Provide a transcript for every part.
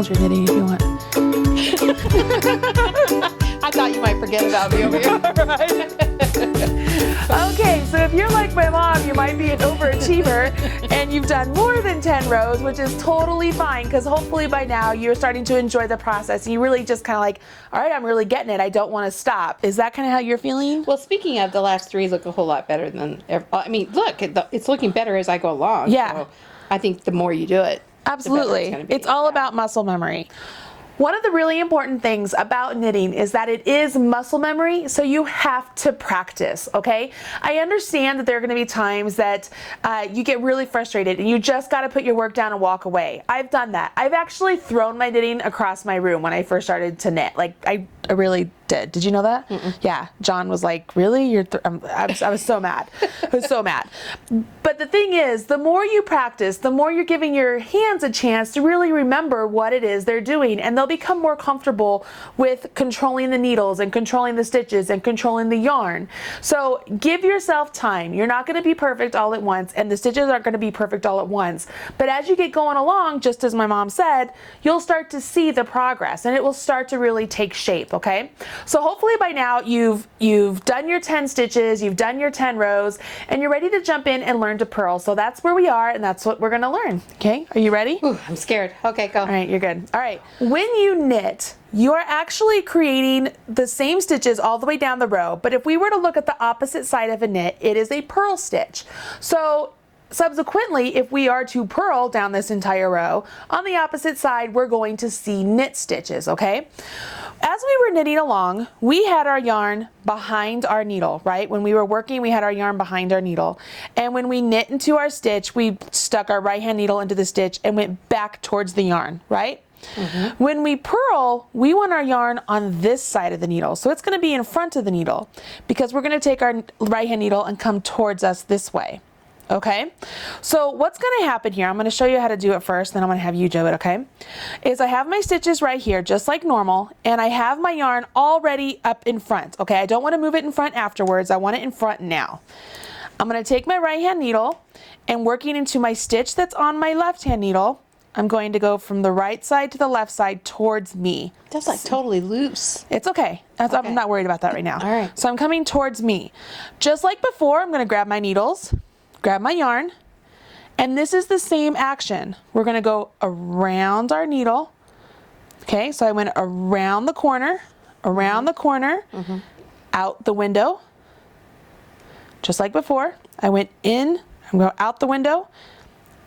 hold your knitting if you want. I thought you might forget about me over here. Okay, so if you're like my mom, you might be an overachiever and you've done more than 10 rows, which is totally fine because hopefully by now you're starting to enjoy the process and you really just kind of like, all right, I'm really getting it. I don't want to stop. Is that kind of how you're feeling? Well, speaking of, the last 3 look a whole lot better than I mean, look, it's looking better as I go along. Yeah. So I think the more you do it, Absolutely. the better it's gonna be. It's all about muscle memory. One of the really important things about knitting is that it is muscle memory, so you have to practice, okay? I understand that there are going to be times that you get really frustrated and you just got to put your work down and walk away. I've done that. I've actually thrown my knitting across my room when I first started to knit. Like, I really did. Did you know that? Yeah. John was like, really? I was so mad. I was so mad. But the thing is, the more you practice, the more you're giving your hands a chance to really remember what it is they're doing, and they'll become more comfortable with controlling the needles and controlling the stitches and controlling the yarn. So give yourself time. You're not going to be perfect all at once, and the stitches aren't going to be perfect all at once. But as you get going along, just as my mom said, you'll start to see the progress and it will start to really take shape, okay? So hopefully by now you've done your 10 stitches, you've done your 10 rows, and you're ready to jump in and learn to purl. So that's where we are, and that's what we're going to learn. Okay, are you ready? Ooh, I'm scared. Okay, go. All right, you're good. All right, when you knit, you are actually creating the same stitches all the way down the row, but if we were to look at the opposite side of a knit, it is a purl stitch. So subsequently, if we are to purl down this entire row, on the opposite side, we're going to see knit stitches, okay? As we were knitting along, we had our yarn behind our needle, right? When we were working, we had our yarn behind our needle. And when we knit into our stitch, we stuck our right hand needle into the stitch and went back towards the yarn, right? When we purl, we want our yarn on this side of the needle. So it's going to be in front of the needle because we're going to take our right hand needle and come towards us this way. Okay, so what's going to happen here, I'm going to show you how to do it first, then I'm going to have you do it, okay, is I have my stitches right here, just like normal, and I have my yarn already up in front, okay? I don't want to move it in front afterwards, I want it in front now. I'm going to take my right hand needle, and working into my stitch that's on my left hand needle, I'm going to go from the right side to the left side towards me. That's like totally loose. It's okay. I'm not worried about that right now. All right. So I'm coming towards me. Just like before, I'm going to grab my needles, grab my yarn, and this is the same action. We're going to go around our needle. Okay, so I went around the corner, out the window, just like before. I went in, I'm going to go out the window,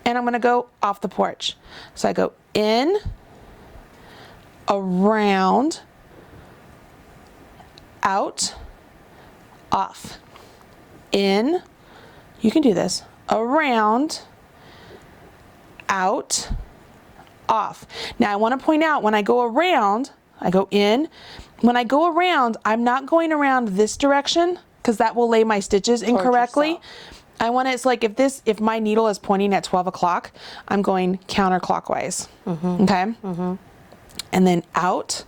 and I'm going to go off the porch. So I go in, around, out, off, in. You can do this. Around, out, off. Now I want to point out when I go around, I go in. When I go around, I'm not going around this direction because that will lay my stitches incorrectly. I want it, it's like if my needle is pointing at 12 o'clock, I'm going counterclockwise. Okay? And then out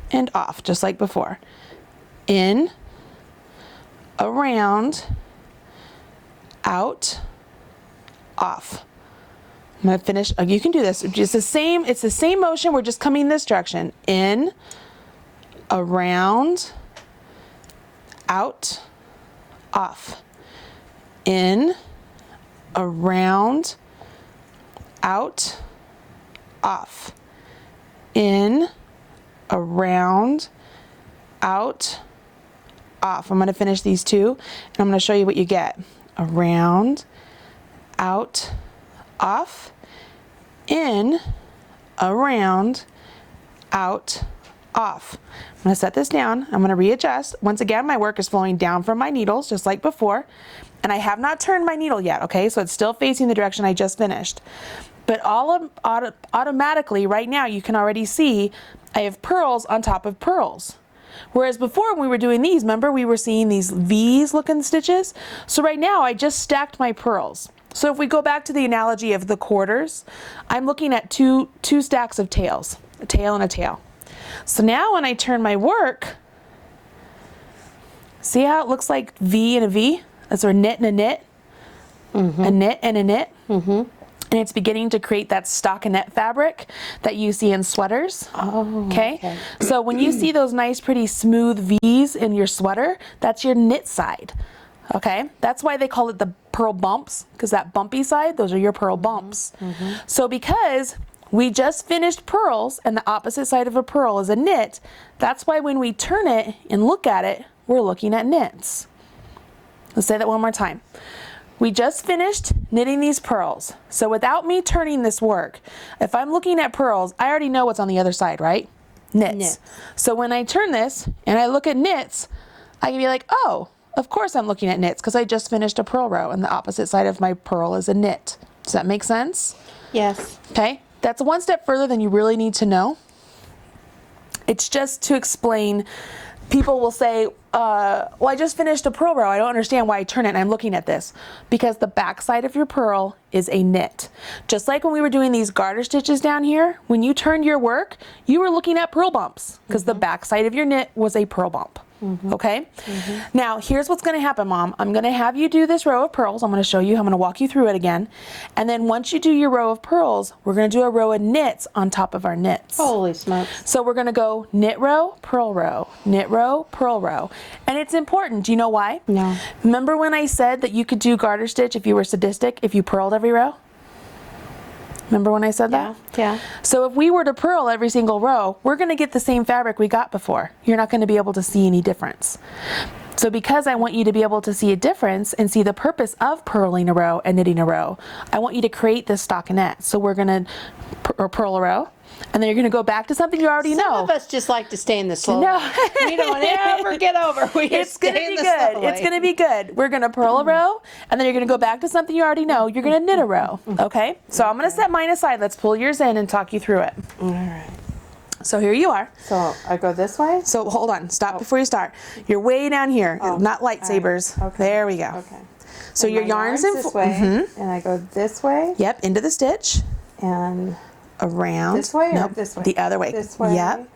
and off, just like before. In, around, out, off. I'm going to finish. You can do this. It's the same motion. We're just coming this direction. In, around, out, off. In, around, out, off. In, around, out, off. I'm going to finish these two, and I'm going to show you what you get. Around, out, off, in, around, out, off. I'm going to set this down. I'm going to readjust. Once again, my work is flowing down from my needles, just like before. And I have not turned my needle yet, okay? So it's still facing the direction I just finished. But automatically, right now, you can already see I have purls on top of purls. Whereas before when we were doing these, remember we were seeing these V's looking stitches? So right now I just stacked my purls. So if we go back to the analogy of the quarters, I'm looking at two stacks of tails, a tail and a tail. So now when I turn my work, see how it looks like V and a V? That's our knit and a knit, a knit and a knit. And and it's beginning to create that stockinette fabric that you see in sweaters. Okay? So when you see those nice, pretty smooth V's in your sweater, that's your knit side. Okay? That's why they call it the purl bumps, because that bumpy side, those are your purl bumps. So because we just finished purls and the opposite side of a purl is a knit, that's why when we turn it and look at it, we're looking at knits. Let's say that one more time. We just finished knitting these purls. So without me turning this work, if I'm looking at purls, I already know what's on the other side, right? Knits. So when I turn this and I look at knits, I can be like, oh, of course I'm looking at knits because I just finished a purl row and the opposite side of my purl is a knit. Does that make sense? Yes. Okay, that's one step further than you really need to know. It's just to explain. People will say, well, I just finished a purl row. I don't understand why I turn it and I'm looking at this. Because the back side of your purl is a knit. Just like when we were doing these garter stitches down here, when you turned your work, you were looking at purl bumps because the back side of your knit was a purl bump. Okay? Now, here's what's going to happen, Mom. I'm going to have you do this row of purls. I'm going to show you. I'm going to walk you through it again. And then once you do your row of purls, we're going to do a row of knits on top of our knits. Holy smokes. So we're going to go knit row, knit row, purl row. And it's important. Do you know why? No. Remember when I said that you could do garter stitch if you were sadistic, if you purled every row? Remember when I said that? Yeah. So if we were to purl every single row, we're going to get the same fabric we got before. You're not going to be able to see any difference. So because I want you to be able to see a difference and see the purpose of purling a row and knitting a row, I want you to create this stockinette. So we're going to purl a row, and then you're going to go back to something you already know. Some of us just like to stay in the slow. No. We don't ever get over. We It's just going to stay in be the good. slow It's going to be good. We're going to purl a row, and then you're going to go back to something you already know. You're going to knit a row. Okay? So I'm going to set mine aside. Let's pull yours in and talk you through it. All right. So here you are. So I go this way? So hold on. Stop before you start. You're way down here. Not lightsabers. Okay. There we go. Okay. So And your my yarn's yarn's in this way, and I go this way, Yep, into the stitch. and Around. this way or Nope, this way? the other way. This way. Yep,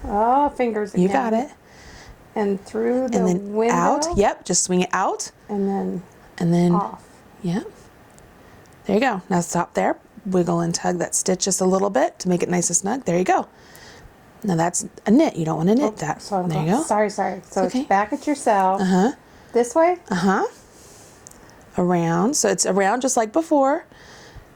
Oh, fingers again. you got it. And through the And then window. out. Yep, just swing it out. And And then, off. yep. There you go. Now stop there. Wiggle and tug that stitch just a little bit to make it nice and snug. There you go. Now that's a knit. You don't want to knit that. So I'm There you going- go. Sorry. So okay. it's back at yourself. Uh-huh. This way? Uh-huh. Around. So it's around just like before.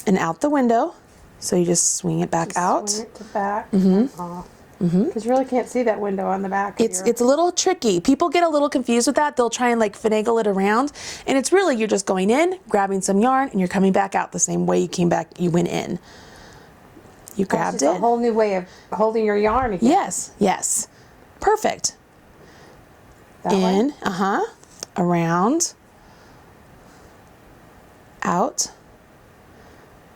And out the window. So you just swing it back out. Swing it to back and off. Because you really can't see that window on the back. Of your... It's a little tricky. People get a little confused with that. They'll try and like finagle it around. And it's really, you're just going in, grabbing some yarn, and you're coming back out the same way you went in. You grabbed It's just it. a whole new way of holding your yarn again. Yes. Perfect. That In, way? around, out,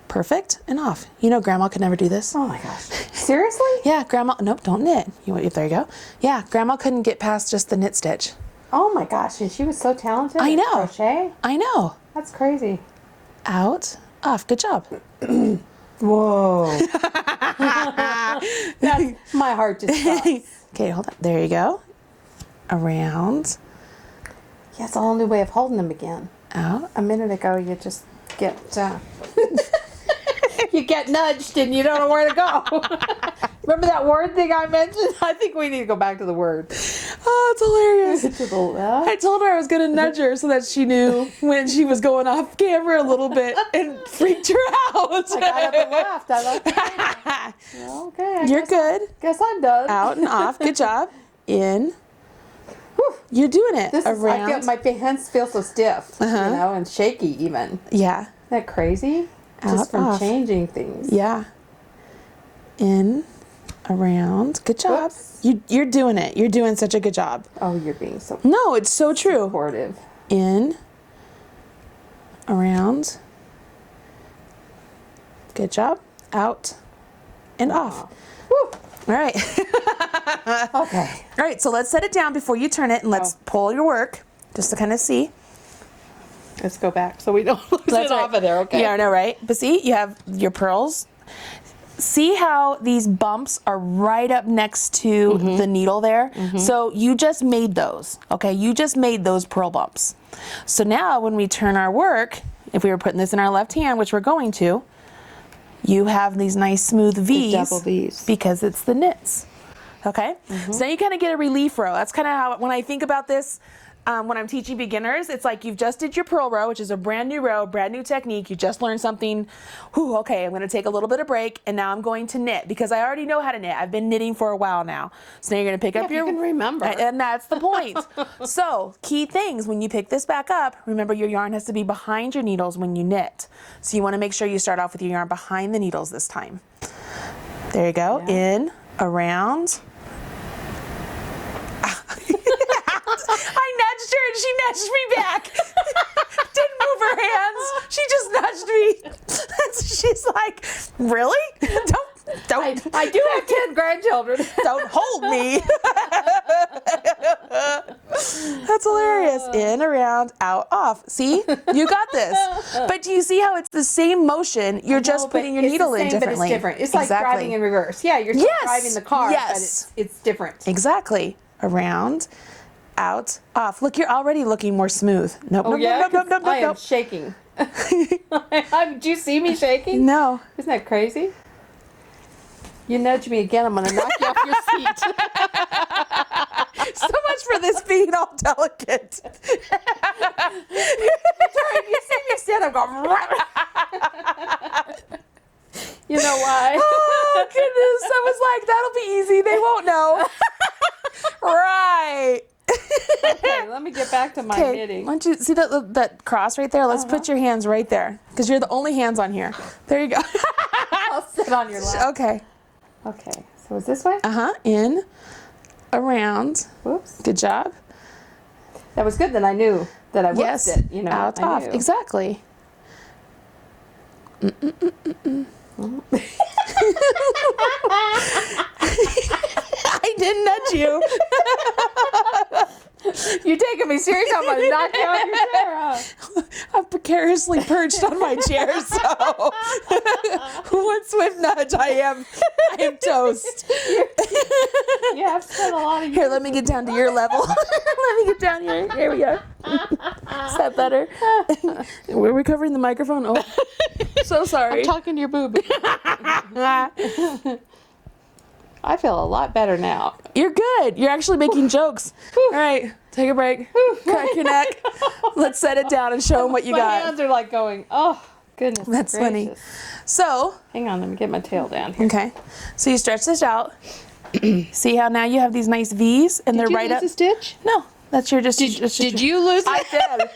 perfect, and off. You know Grandma could never do this. Oh my gosh. Seriously? Yeah, Grandma, nope, don't knit. There you go. Yeah, Grandma couldn't get past just the knit stitch. Oh my gosh. And she was so talented. I at know. Crochet. I know. That's crazy. Out, off, good job. Whoa. That's, my heart just stops. Okay, hold on. There you go. Around, Yeah, it's a whole new way of holding them again. out. A minute ago, you just get you get nudged and you don't know where to go. Remember that word thing I mentioned? I think we need to go back to the word. Oh, it's hilarious. To the I told her I was going to nudge her so that she knew when she was going off camera a little bit and freaked her out. I got up and laughed. I like okay. You're good. Guess I'm done. Out and off. Good job. In. You're doing it. This is, Around. I feel, my hands feel so stiff, you know, and shaky even. Yeah. Isn't that crazy? Out, Just from off. changing things. Yeah. In. Around. Good job. Whoops. You're doing it. You're doing such a good job. Oh, you're being so No, it's so true. supportive. In. Around. Good job. Out. And off. Woo. All right. Okay. All right, so let's set it down before you turn it and let's pull your work just to kind of see. Let's go back so we don't lose it off of there, okay? Yeah, I know, right? But see, you have your purls. See how these bumps are right up next to the needle there? So you just made those, okay? You just made those purl bumps. So now when we turn our work, If we were putting this in our left hand, which we're going to, you have these nice smooth V's, double V's. because it's the knits. Okay, so now you kind of get a relief row. That's kind of how, when I think about this, when I'm teaching beginners, it's like you've just did your purl row, which is a brand new row, brand new technique. You just learned something. Whew, okay, I'm going to take a little bit of break, and now I'm going to knit because I already know how to knit. I've been knitting for a while now. So now you're going to pick up you your. can remember. And that's the point. So key things when you pick this back up. Remember, your yarn has to be behind your needles when you knit. So you want to make sure you start off with your yarn behind the needles this time. There you go. Yeah. In, around. I nudged her and she nudged me back. Didn't move her hands. She just nudged me. She's like, really? Don't. I do have 10 grandchildren. Don't hold me. That's hilarious. In, around, out, off. See? You got this. But do you see how it's the same motion? You're just putting your needle in differently. But it's different. It's like driving in reverse. Yeah, you're still driving the car, but it's different. Exactly. Around, out, off. Look, you're already looking more smooth. Nope, nope, nope, nope, nope, I am nope. shaking. Do you see me shaking? No. Isn't that crazy? You nudge me again, I'm going to knock you off your seat. So much for this being all delicate. You see me stand up going, you know why? Oh, goodness. I was like, that'll be easy. They won't know. Right. Okay, let me get back to my knitting. Why don't you see that cross right there? Let's put your hands right there because you're the only hands on here. There you go. I'll sit on your lap. Okay. Okay, so is this way? In, around. Whoops. Good job. That was good that I knew that I whipped it. You know, out, I off. knew. Exactly. I didn't nudge you. You're taking me serious. I'm going to knock you off your chair. I'm precariously perched on my chair, so one swift nudge, I am toast. You have spent a lot of years. Here, let me get down to your level. Let me get down here. Here we go. Is that better? We're recovering the microphone. Oh, so sorry. I'm talking to your boob. I feel a lot better now. You're good. You're actually making jokes. All right, take a break. Crack your neck. Let's set it down and show them what you My got. hands are like going, oh, goodness. That's gracious. funny. So, Hang on, let me get my tail down here. okay. So you stretch this out. See how now you have these nice V's and they're right up. Did you lose a stitch? No, that's your just. Did you lose it? I did.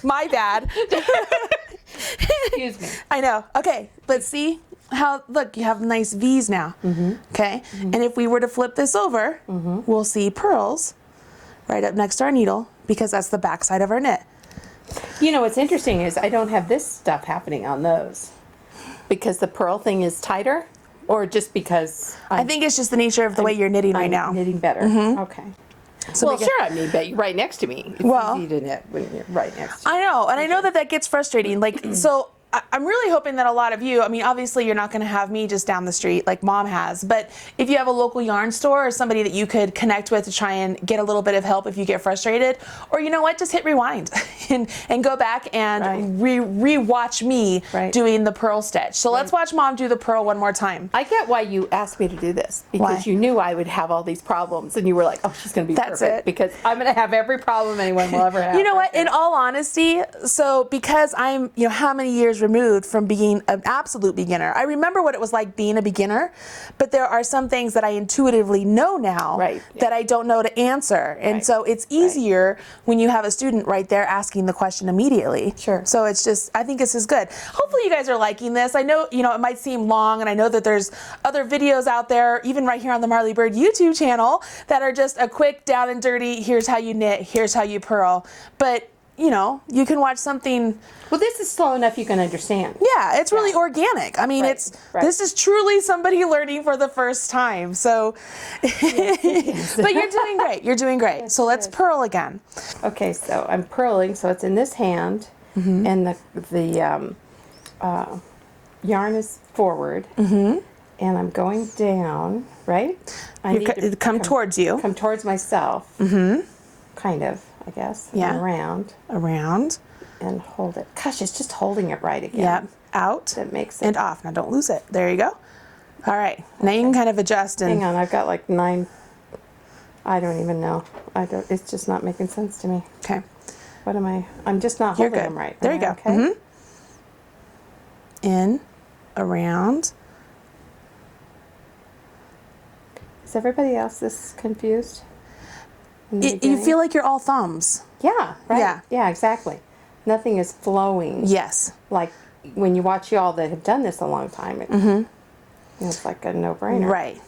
My bad. Excuse me. I know. Okay, but see how, look, you have nice V's now. Okay, and if we were to flip this over, we'll see purls right up next to our needle because that's the back side of our knit. You know, what's interesting is I don't have this stuff happening on those because the purl thing is tighter, or just because I think it's just the nature of the way you're knitting right now. knitting better. Okay. So Well, sure, I mean, but right next to me. It's easy to knit when you're right next to me. I know, and I know that gets frustrating. Like, so I'm really hoping that a lot of you, I mean, obviously you're not going to have me just down the street like Mom has, but if you have a local yarn store or somebody that you could connect with to try and get a little bit of help if you get frustrated, or you know what, just hit rewind and go back and re-watch me doing the purl stitch. So let's watch Mom do the purl one more time. I get why you asked me to do this, because you knew I would have all these problems, and you were like, oh, she's going to be perfect, because I'm going to have every problem anyone will ever have. You know what, in all honesty, so because I'm, you know, how many years removed from being an absolute beginner, I remember what it was like being a beginner, but there are some things that I intuitively know now that I don't know to answer. And so it's easier when you have a student right there asking the question immediately. Sure. So it's just, I think this is good. Hopefully you guys are liking this. I know, you know, it might seem long, and I know that there's other videos out there, even right here on the Marley Bird YouTube channel, that are just a quick down and dirty, here's how you knit, here's how you purl. But you know, you can watch something. Well, this is slow enough you can understand. Yeah, it's really organic. I mean, this is truly somebody learning for the first time. So, but you're doing great. You're doing great. So let's purl again. Okay, so I'm purling. So it's in this hand, and the yarn is forward, and I'm going down. Right? I need to come towards you. Come towards myself. Kind of. I guess. Yeah. And around. and hold it. Gosh, it's just holding it right again. Yep. Out. That makes it. And off. Now don't lose it. There you go. All right. Now you can kind of adjust and. Hang on, I've got like 9. I don't even know. It's just not making sense to me. Okay. What am I? I'm just not You're holding good. them right. There you go. Okay. In, around. Is everybody else this confused? In the You beginning? feel like you're all thumbs. Yeah. Right. Yeah. Yeah. Exactly. Nothing is flowing. Yes. Like when you watch y'all that have done this a long time, it's like a no-brainer. Right.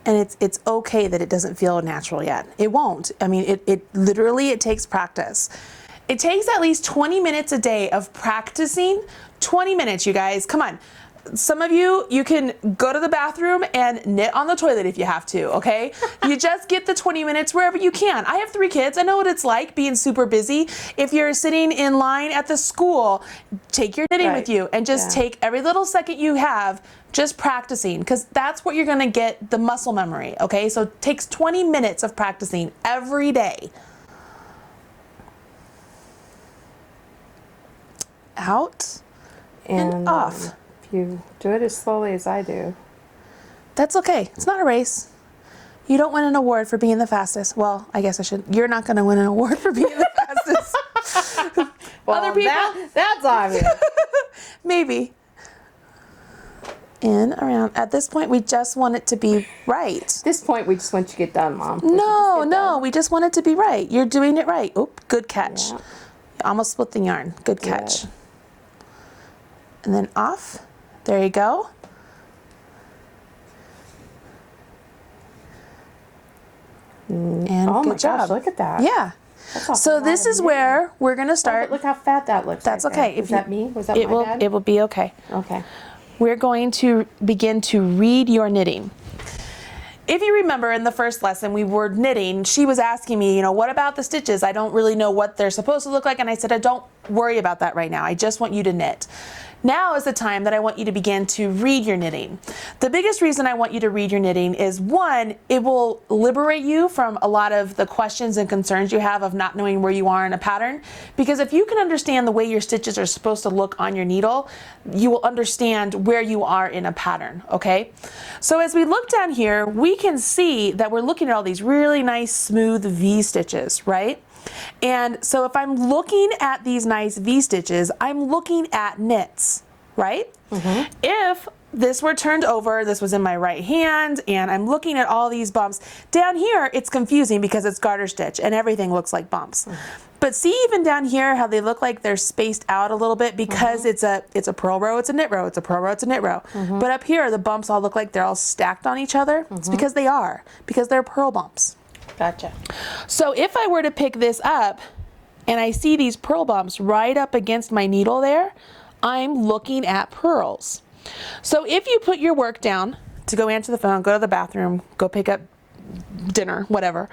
And it's okay that it doesn't feel natural yet. It won't. I mean, it literally, it takes practice. It takes at least 20 minutes a day of practicing. 20 minutes, you guys. Come on. Some of you can go to the bathroom and knit on the toilet if you have to, okay? You just get the 20 minutes wherever you can. I have 3 kids. I know what it's like being super busy. If you're sitting in line at the school, take your knitting with you and just take every little second you have just practicing, because that's what you're going to get the muscle memory, okay? So it takes 20 minutes of practicing every day. Out and off. If you do it as slowly as I do. That's okay. It's not a race. You don't win an award for being the fastest. Well, I guess I should. You're not going to win an award for being the fastest. Well, other people. That's obvious. Maybe. In, around. At this point, we just want it to be right. At this point, we just want you to get done, Mom. No. We just want it to be right. You're doing it right. Oop, good catch. Yeah. You almost split the yarn. Good catch. Good. And then off. There you go. And Oh good my job. gosh, look at that. Yeah. So this is where we're going to start. But look how fat that looks. That's right okay. there. Was that me? Was that it my will, bad? It will be okay. Okay. We're going to begin to read your knitting. If you remember in the first lesson we were knitting, she was asking me, what about the stitches? I don't really know what they're supposed to look like. And I said, don't worry about that right now. I just want you to knit. Now is the time that I want you to begin to read your knitting. The biggest reason I want you to read your knitting is, one, it will liberate you from a lot of the questions and concerns you have of not knowing where you are in a pattern. Because if you can understand the way your stitches are supposed to look on your needle, you will understand where you are in a pattern, okay? So as we look down here, we can see that we're looking at all these really nice smooth V stitches, right? And so if I'm looking at these nice V stitches, I'm looking at knits, right? If this were turned over, this was in my right hand, and I'm looking at all these bumps, down here it's confusing because it's garter stitch and everything looks like bumps. But see even down here how they look like they're spaced out a little bit because it's a purl row, it's a knit row, it's a purl row, it's a knit row. But up here the bumps all look like they're all stacked on each other. It's because they are, because they're purl bumps. Gotcha. So if I were to pick this up and I see these purl bumps right up against my needle there, I'm looking at purls. So if you put your work down to go answer the phone, go to the bathroom, go pick up dinner, whatever,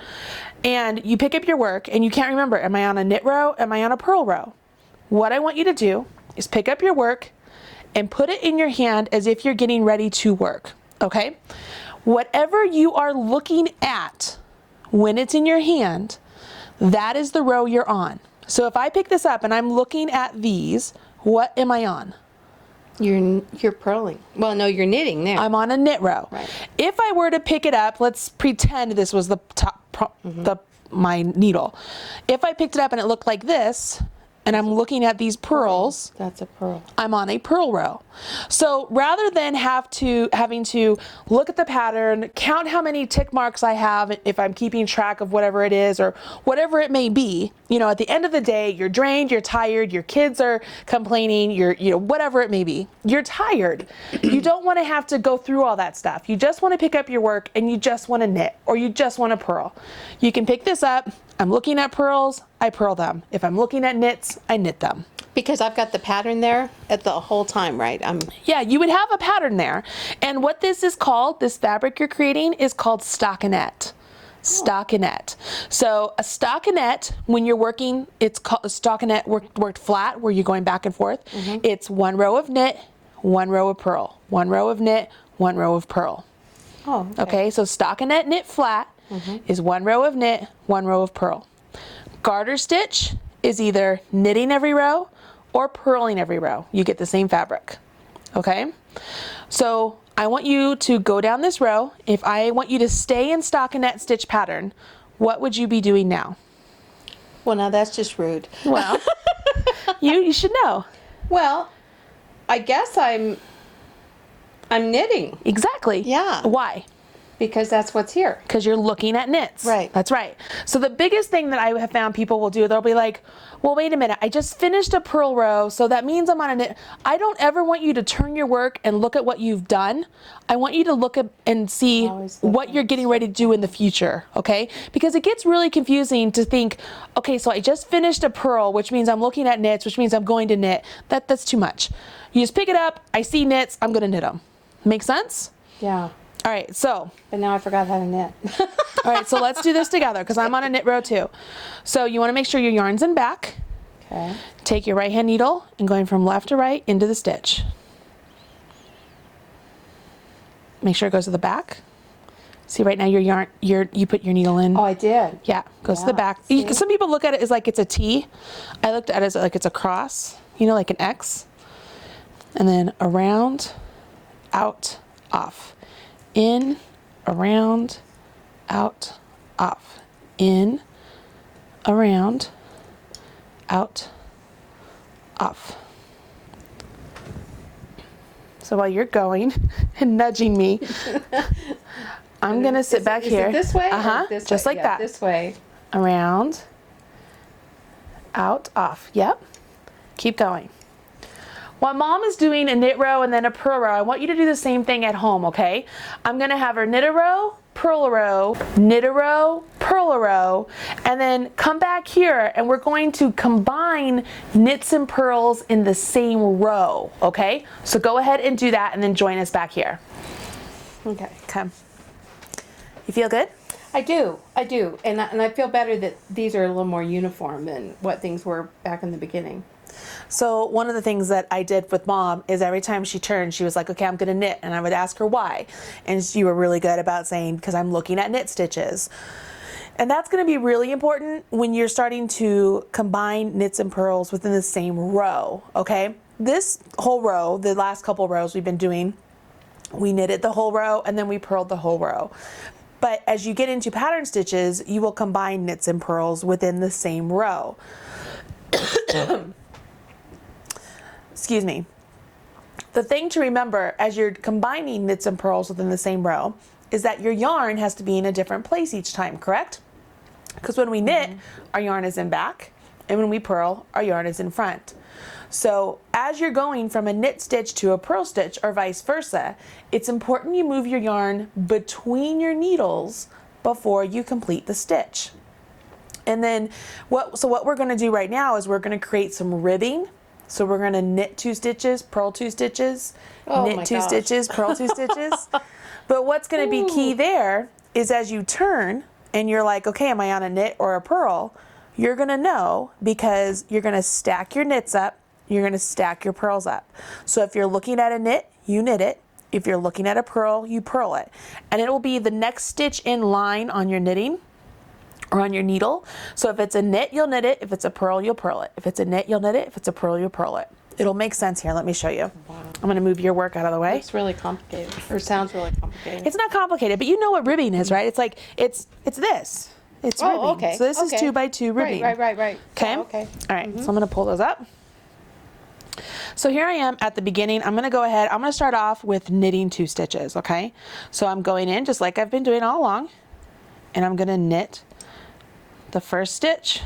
and you pick up your work and you can't remember, am I on a knit row? Am I on a purl row? What I want you to do is pick up your work and put it in your hand as if you're getting ready to work, okay? Whatever you are looking at when it's in your hand, that is the row you're on. So if I pick this up and I'm looking at these, what am I on? You're purling. Well, no, you're knitting there. I'm on a knit row. Right. If I were to pick it up, let's pretend this was the top, my needle. If I picked it up and it looked like this, and I'm looking at these purls, That's a purl. I'm on a purl row. So rather than having to look at the pattern, count how many tick marks I have if I'm keeping track of whatever it is or whatever it may be, at the end of the day, you're drained, you're tired, your kids are complaining, whatever it may be, you're tired. You don't want to have to go through all that stuff. You just want to pick up your work and you just want to knit or you just want to purl. You can pick this up. I'm looking at purls, I purl them. If I'm looking at knits, I knit them. Because I've got the pattern there at the whole time, right? Yeah, you would have a pattern there. And what this is called, this fabric you're creating, is called stockinette. Stockinette. So a stockinette, when you're working, it's called a stockinette worked flat, where you're going back and forth. It's one row of knit, one row of purl, one row of knit, one row of purl. Oh, Okay, so stockinette knit flat is one row of knit, one row of purl. Garter stitch is either knitting every row or purling every row. You get the same fabric, okay? So I want you to go down this row. If I want you to stay in stockinette stitch pattern, what would you be doing now? Well, now that's just rude. Well, you should know. Well, I guess I'm knitting. Exactly. Yeah. Why? Because that's what's here. Because you're looking at knits. Right. That's right. So the biggest thing that I have found people will do, they'll be like, well, wait a minute, I just finished a purl row, so that means I'm on a knit. I don't ever want you to turn your work and look at what you've done. I want you to look at and see what you're getting ready to do in the future, okay? Because it gets really confusing to think, okay, so I just finished a purl, which means I'm looking at knits, which means I'm going to knit. That's too much. You just pick it up, I see knits, I'm gonna knit them. Make sense? Yeah. All right, so. But now I forgot how to knit. All right, so let's do this together because I'm on a knit row too. So you want to make sure your yarn's in back. Okay. Take your right hand needle and going from left to right into the stitch. Make sure it goes to the back. See right now your yarn, you put your needle in. Oh, I did. Yeah, goes to the back. Some people look at it as like it's a T. I looked at it as like it's a cross, you know, like an X. And then around, out, off. In, around, out, off. In, around, out, off. So while you're going and nudging me, I'm going to sit back here. Is it this way? Uh-huh, This just way? like Yeah, that. This way. Around, out, off. Yep. Keep going. While mom is doing a knit row and then a purl row, I want you to do the same thing at home, okay? I'm gonna have her knit a row, purl a row, knit a row, purl a row, and then come back here and we're going to combine knits and purls in the same row, okay? So go ahead and do that and then join us back here. Okay. Okay. You feel good? I do. And I feel better that these are a little more uniform than what things were back in the beginning. So one of the things that I did with mom is every time she turned, she was like, okay, I'm going to knit. And I would ask her why. And you were really good about saying, because I'm looking at knit stitches. And that's going to be really important when you're starting to combine knits and purls within the same row, okay? This whole row, the last couple rows we've been doing, we knitted the whole row and then we purled the whole row. But as you get into pattern stitches, you will combine knits and purls within the same row. Excuse me. The thing to remember as you're combining knits and purls within the same row is that your yarn has to be in a different place each time, correct? Because when we knit, our yarn is in back, and when we purl, our yarn is in front. So as you're going from a knit stitch to a purl stitch or vice versa, it's important you move your yarn between your needles before you complete the stitch. And then what we're going to do right now is we're going to create some ribbing. So we're going to knit 2 stitches, purl 2 stitches, knit 2 stitches, purl 2 stitches. But what's going to be key there is as you turn and you're like, okay, am I on a knit or a purl? You're going to know because you're going to stack your knits up. You're going to stack your purls up. So if you're looking at a knit, you knit it. If you're looking at a purl, you purl it. And it will be the next stitch in line on your knitting or on your needle. So if it's a knit, you'll knit it. If it's a purl, you'll purl it. If it's a knit, you'll knit it. If it's a purl, you'll purl it. It'll make sense here. Let me show you. Wow. I'm going to move your work out of the way. It's really complicated, or sounds really complicated. It's not complicated, but you know what ribbing is, right? It's like, it's this. It's ribbing. Okay. So this is 2 by 2 ribbing. Right. Okay? Oh, okay. All right, so I'm going to pull those up. So here I am at the beginning. I'm going to go ahead. I'm going to start off with knitting 2 stitches, okay? So I'm going in just like I've been doing all along, and I'm going to knit the first stitch,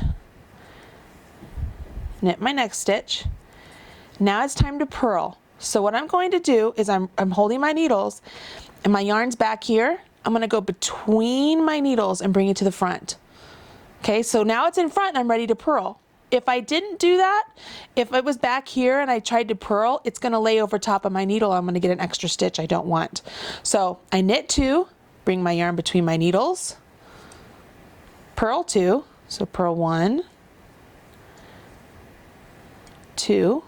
knit my next stitch. Now it's time to purl. So what I'm going to do is I'm holding my needles and my yarn's back here. I'm going to go between my needles and bring it to the front. Okay, so now it's in front and I'm ready to purl. If I didn't do that, if it was back here and I tried to purl, it's going to lay over top of my needle. I'm going to get an extra stitch I don't want. So I knit 2, bring my yarn between my needles, purl 2, so purl 1, 2.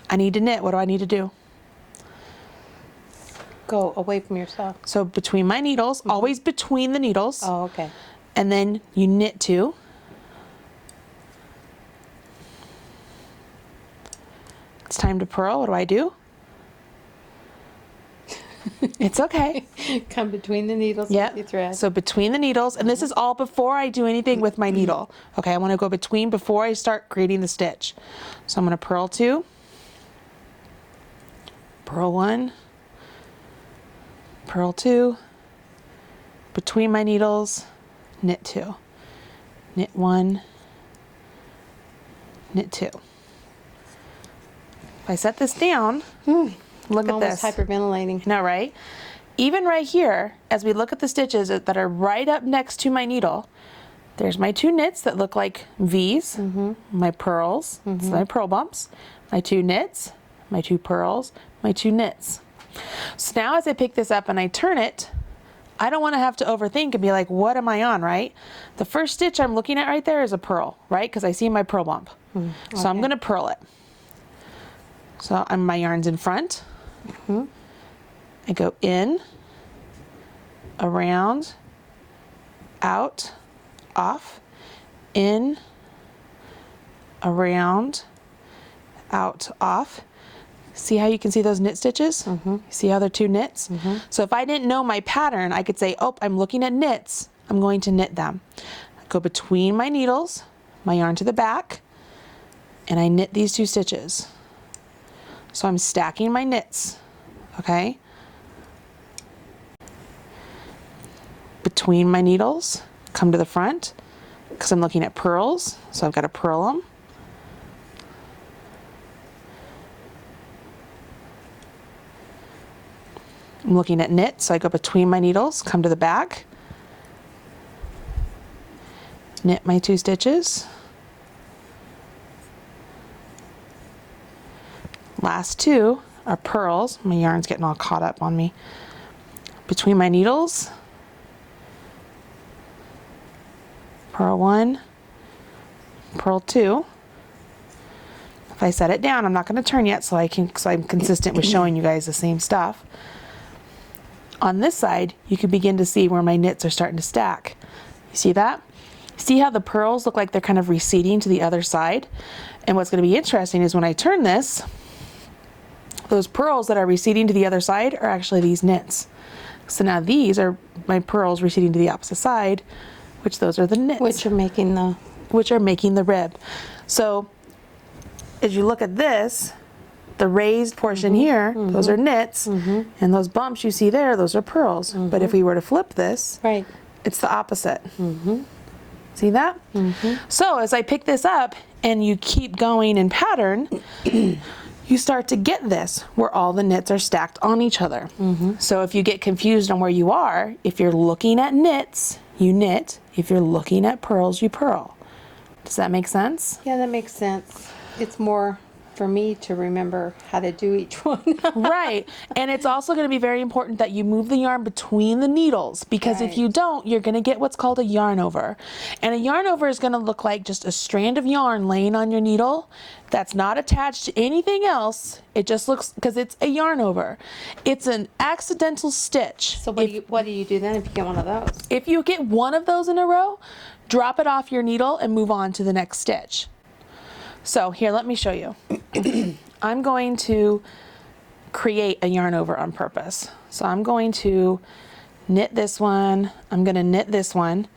I need to knit. What do I need to do? Go away from yourself. So between my needles, always between the needles. Oh, okay. And then you knit 2, it's time to purl, what do? It's okay. Come between the needles with your thread. So between the needles, and this is all before I do anything with my needle. Okay, I want to go between before I start creating the stitch. So I'm going to purl 2, purl 1, purl 2, between my needles, knit 2, knit 1, knit 2. If I set this down, look at this. Almost hyperventilating. No, right? Even right here, as we look at the stitches that are right up next to my needle, there's my 2 knits that look like V's, my purls, so my purl bumps, my 2 knits, my 2 purls, my 2 knits. So now as I pick this up and I turn it, I don't want to have to overthink and be like, what am I on, right? The first stitch I'm looking at right there is a purl, right? Because I see my purl bump. So I'm going to purl it. So my yarn's in front. I go in, around, out, off, in, around, out, off. See how you can see those knit stitches? See how they're 2 knits? So if I didn't know my pattern, I could say, oh, I'm looking at knits. I'm going to knit them. I go between my needles, my yarn to the back, and I knit these 2 stitches. So I'm stacking my knits, okay? Between my needles, come to the front, because I'm looking at purls, so I've got to purl them. I'm looking at knit, so I go between my needles, come to the back, knit my 2 stitches. Last 2 are purls. My yarn's getting all caught up on me. Between my needles, purl 1, purl 2. If I set it down, I'm not going to turn yet, so I'm consistent with showing you guys the same stuff. On this side, you can begin to see where my knits are starting to stack. You see that? See how the purls look like they're kind of receding to the other side? And what's going to be interesting is when I turn this, those purls that are receding to the other side are actually these knits. So now these are my purls receding to the opposite side, which those are the knits. Which are making the rib. So as you look at this, the raised portion here, those are knits, and those bumps you see there, those are purls. But if we were to flip this, right, it's the opposite. See that? So as I pick this up and you keep going in pattern, you start to get this where all the knits are stacked on each other. So if you get confused on where you are, if you're looking at knits, you knit. If you're looking at purls, you purl. Does that make sense? Yeah, that makes sense. It's more for me to remember how to do each one. Right. And it's also going to be very important that you move the yarn between the needles, because if you don't, you're going to get what's called a yarn over. And a yarn over is going to look like just a strand of yarn laying on your needle that's not attached to anything else. It just looks, because it's a yarn over. It's an accidental stitch. So what do you do then if you get one of those? If you get one of those in a row, drop it off your needle and move on to the next stitch. So here, let me show you. I'm going to create a yarn over on purpose. So I'm going to knit this one, I'm going to knit this one,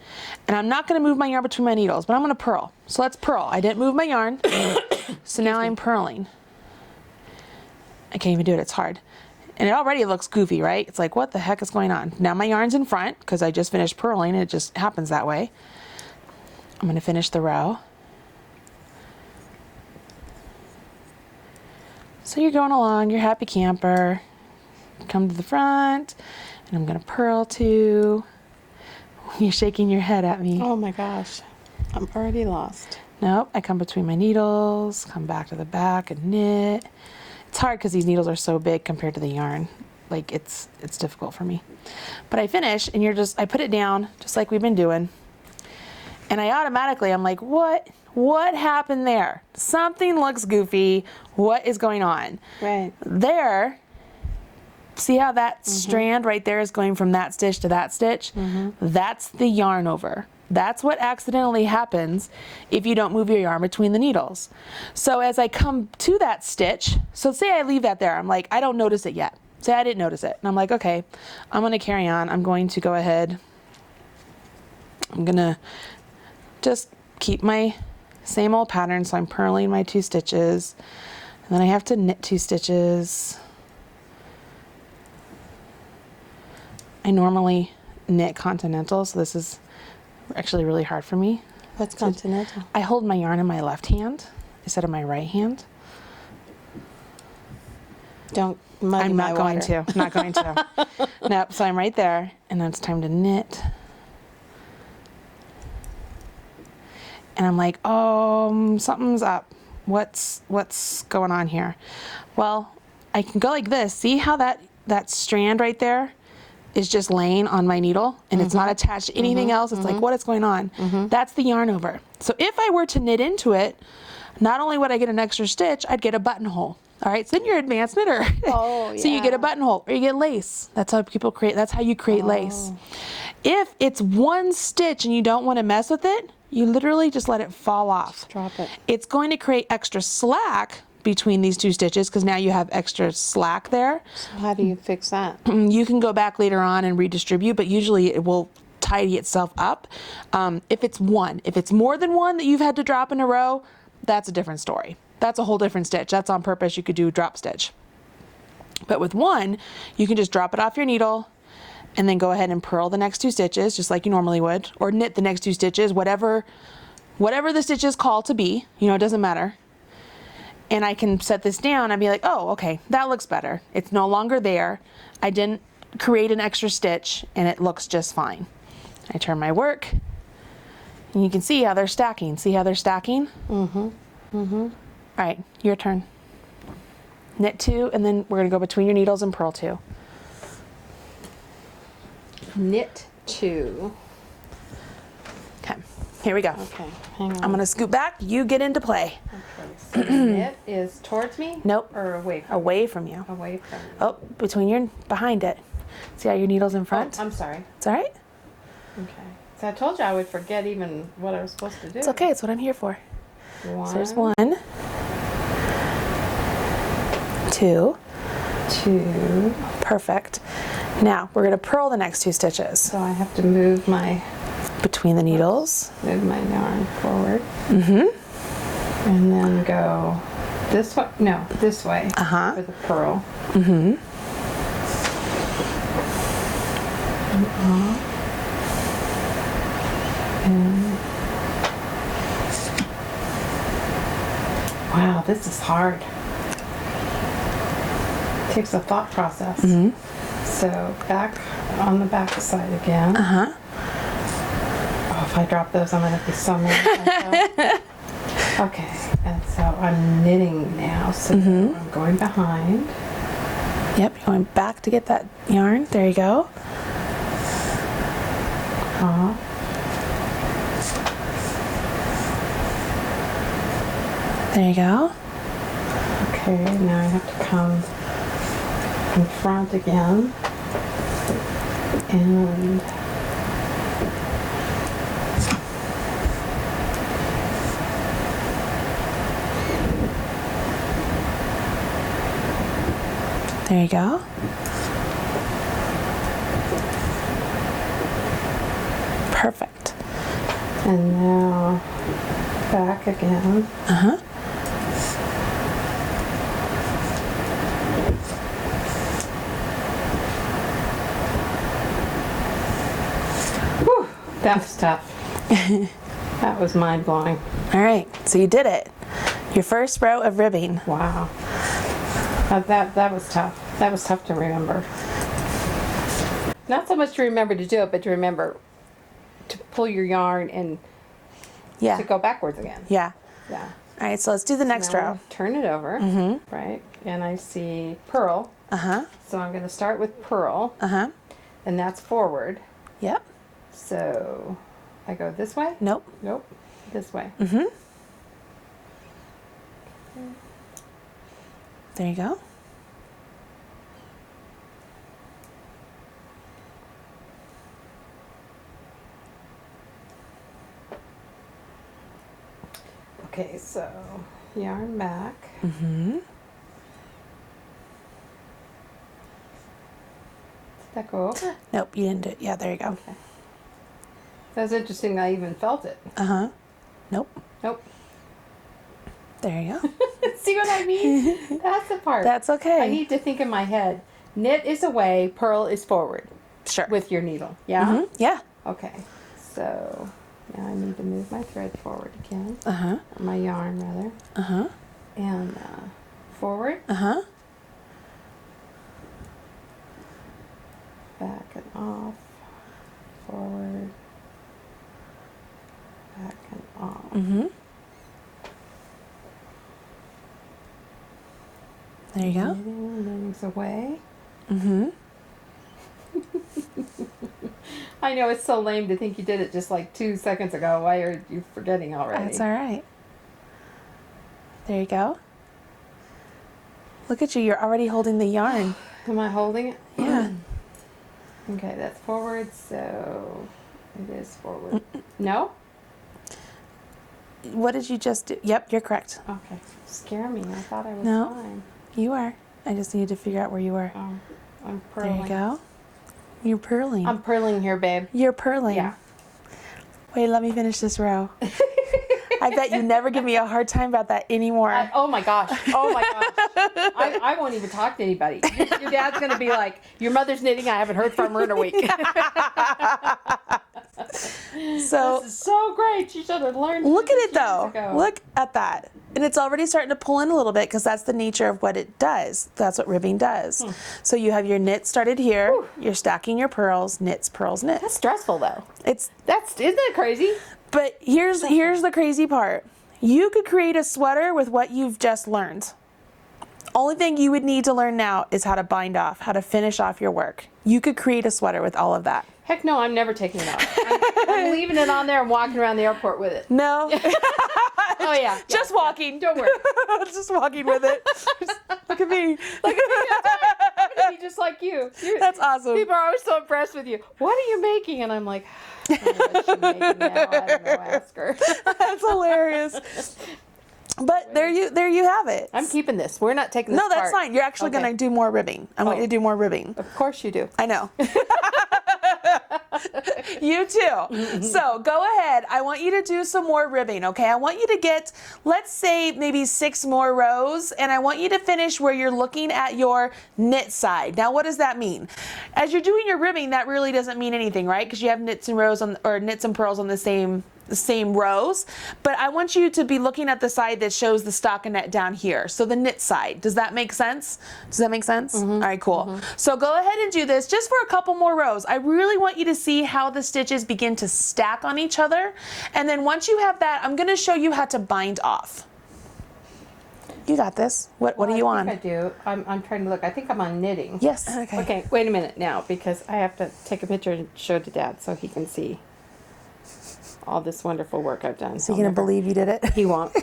and I'm not going to move my yarn between my needles, but I'm going to purl. So let's purl. I didn't move my yarn, so now I'm purling. I can't even do it, it's hard. And it already looks goofy, right? It's like, what the heck is going on? Now my yarn's in front, because I just finished purling, and it just happens that way. I'm going to finish the row. So you're going along, you're happy camper. Come to the front, and I'm gonna purl 2. You're shaking your head at me. Oh my gosh, I'm already lost. Nope, I come between my needles, come back to the back and knit. It's hard because these needles are so big compared to the yarn. Like it's difficult for me. But I finish, and I put it down just like we've been doing. And I'm like, what happened there? Something looks goofy. What is going on? Right. There, see how that strand right there is going from that stitch to that stitch? That's the yarn over. That's what accidentally happens if you don't move your yarn between the needles. So as I come to that stitch, so say I leave that there, I'm like, I don't notice it yet. Say I didn't notice it. And I'm like, okay, I'm gonna carry on. I'm going to go ahead. I'm gonna just keep my same old pattern. So I'm purling my 2 stitches, and then I have to knit 2 stitches. I normally knit continental, so this is actually really hard for me. What's continental? I hold my yarn in my left hand instead of my right hand. Don't muddy I'm my not going water. to. Not going to. Nope. So I'm right there, and then it's time to knit. And I'm like, oh, something's up. What's going on here? Well, I can go like this. See how that strand right there is just laying on my needle, and it's not attached to anything else. It's like, what is going on? That's the yarn over. So if I were to knit into it, not only would I get an extra stitch, I'd get a buttonhole. All right, so then you're an advanced knitter. Oh, So you get a yeah. buttonhole, or you get lace. That's how people create. That's how you create lace. If it's one stitch and you don't want to mess with it, you literally just let it fall off. Drop it. It's going to create extra slack between these 2 stitches because now you have extra slack there. So how do you fix that? You can go back later on and redistribute, but usually it will tidy itself up. If it's one, if it's more than one that you've had to drop in a row, that's a different story. That's a whole different stitch. That's on purpose. You could do drop stitch. But with one, you can just drop it off your needle and then go ahead and purl the next 2 stitches just like you normally would, or knit the next 2 stitches, whatever the stitches call to be, it doesn't matter. And I can set this down and be like, oh, okay, that looks better. It's no longer there. I didn't create an extra stitch and it looks just fine. I turn my work and you can see how they're stacking. See how they're stacking? All right, your turn. Knit 2, and then we're gonna go between your needles and purl 2. Knit 2. Okay, here we go. Okay, hang on. I'm gonna scoot back, you get into play. Okay, so the knit is towards me? Nope. Or away from Away from you. Away from me. Oh, behind it. See how your needle's in front? Oh, I'm sorry. It's all right? Okay. So I told you I would forget even what I was supposed to do. It's okay, it's what I'm here for. One, So there's 1, 2, 2. perfect. Now, we're gonna purl the next 2 stitches. So I have to move my Between the needles. yarn forward. And then go this way. No, this way. For the purl. And wow, this is hard. Takes a thought process. So back on the back side again. Oh, if I drop those, I'm gonna be so mad at myself. Okay, and so I'm knitting now. So I'm going behind. Yep, you're going back to get that yarn. There you go. There you go. Okay, now I have to come in front again. And there you go. Perfect. and now back again. Whew, that was tough. That was mind blowing. All right, so you did it. Your first row of ribbing. Wow. That was tough. That was tough to remember. Not so much to remember to do it, but to remember to pull your yarn and Yeah. to go backwards again. Yeah. Yeah. All right, so let's do the next Now row. turn it over, right? And I see purl. So I'm going to start with purl, and that's forward. Yep. So I go this way? Nope. Nope. This way. There you go. Okay, so yarn back. Mm-hmm. Did that go over? Nope, you didn't do it. Yeah, there you go. Okay. That's interesting. I even felt it. Uh-huh. Nope. Nope. There you go. See what I mean? That's the part. That's okay. I need to think in my head. Knit is away, purl is forward Sure. with your needle. Yeah? Mhm. Yeah. Okay. So now I need to move my thread forward again. Uh-huh. Or my yarn, rather. Uh-huh. And forward, Uh-huh. back and off, forward, back and off. Mm-hmm. There you go. Knitting's away. Mm-hmm. I know it's so lame to think you did it just like 2 seconds ago. Why are you forgetting already? That's all right. There you go. Look at you. You're already holding the yarn. Am I holding it? Yeah. Okay, that's forward, so it is forward. No? What did you just do? Yep, you're correct. Okay. Scare me. I thought I was No. fine. You are. I just needed to figure out where you were. Oh, I'm There purling. you go. You're purling. I'm purling here, babe. You're purling. Yeah. Wait, let me finish this row. I bet you never give me a hard time about that anymore. Oh my gosh. Oh my gosh. I won't even talk to anybody. Your dad's going to be like, your mother's knitting. I haven't heard from her in a week. So This is so great. She should have learned. look at it years though. ago. Look at that. And it's already starting to pull in a little bit because that's the nature of what it does. That's what ribbing does. So you have your knit started here. You're stacking your purls, knits, purls, knits. That's stressful though. It's Isn't that crazy? but here's the crazy part. You could create a sweater with what you've just learned. Only thing you would need to learn now is how to bind off, how to finish off your work. You could create a sweater with all of that. Heck no, I'm never taking it off. I'm leaving it on there and walking around the airport with it. No, Oh yeah. just walking. Don't worry. Just walking with it. Look at me. I'm gonna be just like you. That's awesome. People are always so impressed with you. What are you making? And I'm like, I don't know what she's making now. I don't know. Ask her. That's hilarious. But there you have it. I'm keeping this. We're not taking this No, that's apart. fine. You're actually Okay. going to do more ribbing. I want you to do more ribbing. Of course you do. I know. You too. So go ahead. I want you to do some more ribbing, okay? I want you to get, let's say, maybe 6 more rows, and I want you to finish where you're looking at your knit side. Now, what does that mean? As you're doing your ribbing, that really doesn't mean anything, right? Because you have knits and rows on, or knits and purls on the same rows, but I want you to be looking at the side that shows the stockinette down here. So the knit side. Does that make sense? Does that make sense? All right, cool. So go ahead and do this just for a couple more rows. I really want you to see how the stitches begin to stack on each other. And then once you have that, I'm going to show you how to bind off. You got this. What are you on? I think I do. I'm trying to look. I think I'm on knitting. Yes. Okay. Okay, wait a minute now because I have to take a picture and show to Dad so he can see all this wonderful work I've done. So you're going to believe you did it? He won't.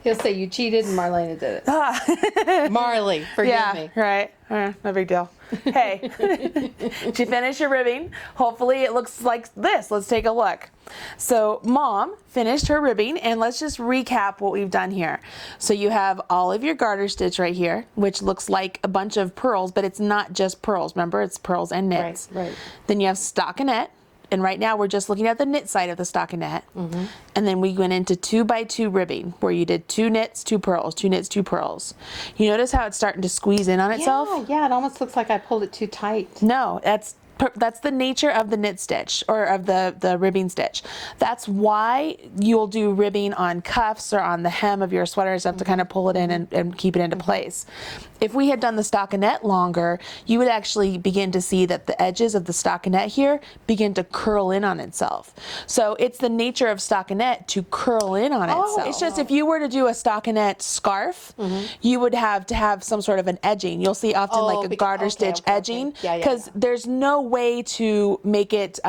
He'll say you cheated and Marlena did it. Marley, forgive me. Right. No big deal. Hey, did you finish your ribbing? Hopefully it looks like this. Let's take a look. So Mom finished her ribbing, and let's just recap what we've done here. So you have all of your garter stitch right here, which looks like a bunch of purls, but it's not just purls. Remember, it's purls and knits. Right. Then you have stockinette. And right now we're just looking at the knit side of the stockinette. And then we went into 2x2 ribbing where you did 2 knits, 2 purls, 2 knits, 2 purls. You notice how it's starting to squeeze in on itself? Yeah, it almost looks like I pulled it too tight. No, that's the nature of the knit stitch or of the ribbing stitch. That's why you'll do ribbing on cuffs or on the hem of your sweater and stuff to kind of pull it in and keep it into place. If we had done the stockinette longer, you would actually begin to see that the edges of the stockinette here begin to curl in on itself. So it's the nature of stockinette to curl in on itself. It's just if you were to do a stockinette scarf, you would have to have some sort of an edging. You'll see often like a garter stitch edging because there's no way to make it,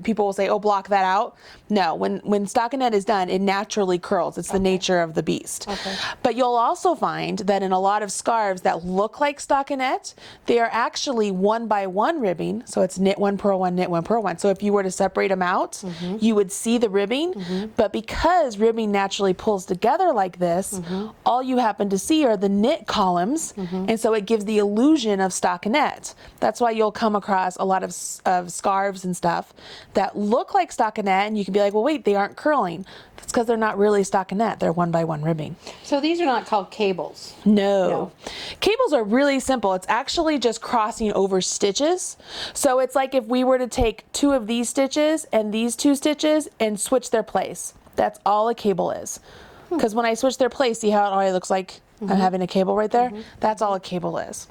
people will say, oh, block that out. No, when stockinette is done, it naturally curls. It's the nature of the beast. Okay. But you'll also find that in a lot of scarves that look like stockinette, they are actually 1-by-1 ribbing. So it's knit one, purl one, knit one, purl one. So if you were to separate them out, you would see the ribbing. But because ribbing naturally pulls together like this, all you happen to see are the knit columns. And so it gives the illusion of stockinette. That's why you'll come across a lot of scarves and stuff that look like stockinette, and you can be like, well, wait, they aren't curling. That's because they're not really stockinette. They're 1-by-1 ribbing. So these are not called cables. No. Cables are really simple. It's actually just crossing over stitches. So it's like if we were to take 2 of these stitches and these 2 stitches and switch their place. That's all a cable is. Because when I switch their place, see how it already looks like I'm having a cable right there? That's all a cable is.